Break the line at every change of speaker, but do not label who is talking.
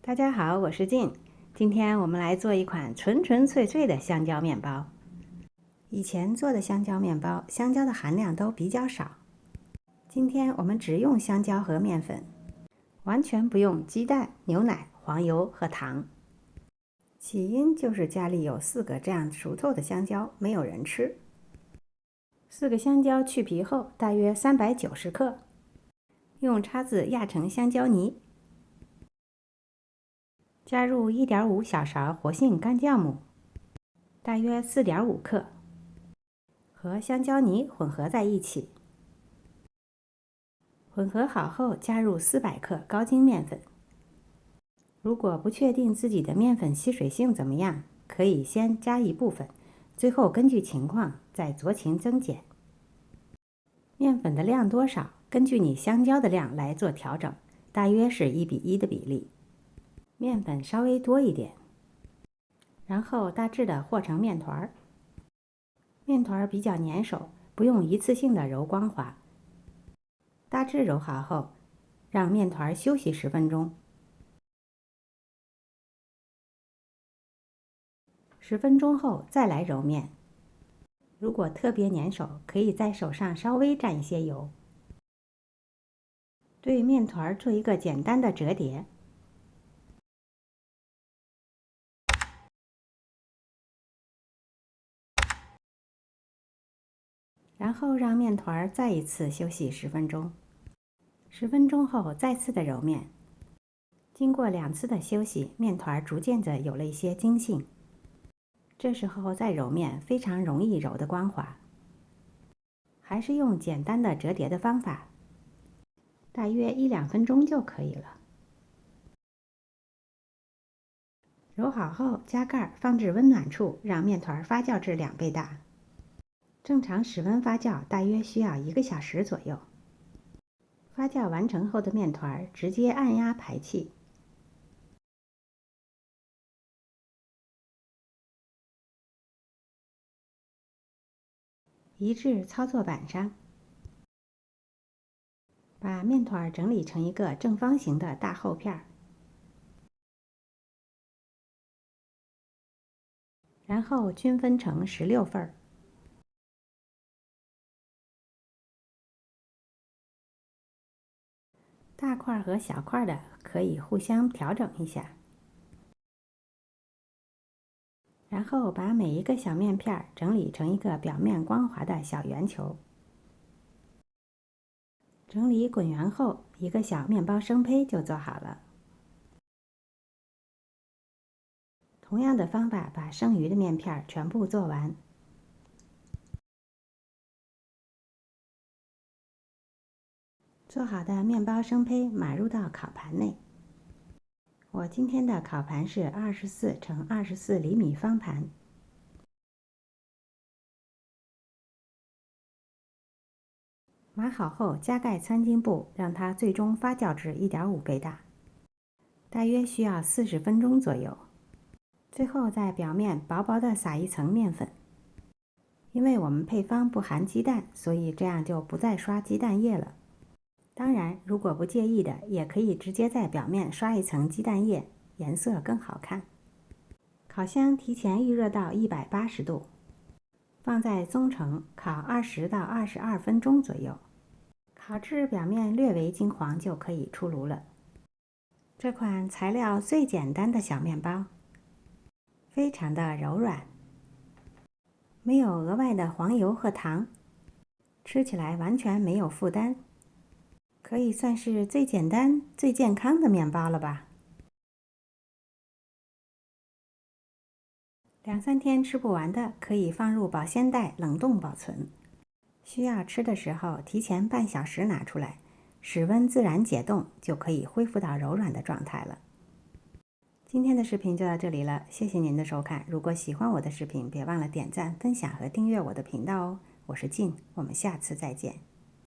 大家好，我是静。今天我们来做一款纯纯粹粹的香蕉面包。以前做的香蕉面包，香蕉的含量都比较少。今天我们只用香蕉和面粉，完全不用鸡蛋、牛奶、黄油和糖。起因就是家里有4个这样熟透的香蕉，没有人吃。4个香蕉去皮后，大约390克，用叉子压成香蕉泥。加入1.5小勺活性干酵母，大约4.5克，和香蕉泥混合在一起。混合好后，加入400克高筋面粉。如果不确定自己的面粉吸水性怎么样，可以先加一部分，最后根据情况再酌情增减。面粉的量多少，根据你香蕉的量来做调整，大约是1:1的比例。面粉稍微多一点，然后大致的和成面团。面团比较粘手，不用一次性的揉光滑。大致揉好后，让面团休息10分钟。10分钟后再来揉面。如果特别粘手，可以在手上稍微沾一些油。对面团做一个简单的折叠。然后让面团再一次休息10分钟。10分钟后再次的揉面。经过2次的休息，面团逐渐的有了一些筋性。这时候再揉面非常容易揉得光滑。还是用简单的折叠的方法，大约1-2分钟就可以了。揉好后加盖放置温暖处，让面团发酵至2倍大。正常室温发酵大约需要1个小时左右。发酵完成后的面团直接按压排气。移至操作板上，把面团整理成一个正方形的大厚片，然后均分成16份。大块和小块的可以互相调整一下。然后把每一个小面片整理成一个表面光滑的小圆球。整理滚圆后，一个小面包生胚就做好了。同样的方法把剩余的面片全部做完。做好的面包生胚码入到烤盘内。我今天的烤盘是24×24厘米方盘。码好后加盖餐巾布，让它最终发酵至1.5倍大，大约需要40分钟左右。最后在表面薄薄的撒一层面粉。因为我们配方不含鸡蛋，所以这样就不再刷鸡蛋液了。当然，如果不介意的，也可以直接在表面刷一层鸡蛋液，颜色更好看。烤箱提前预热到180度，放在中程烤20到22分钟左右。烤至表面略为金黄就可以出炉了。这款材料最简单的小面包，非常的柔软，没有额外的黄油和糖，吃起来完全没有负担，可以算是最简单、最健康的面包了吧。2-3天吃不完的，可以放入保鲜袋冷冻保存。需要吃的时候，提前半小时拿出来，室温自然解冻，就可以恢复到柔软的状态了。今天的视频就到这里了，谢谢您的收看。如果喜欢我的视频，别忘了点赞、分享和订阅我的频道哦。我是静，我们下次再见。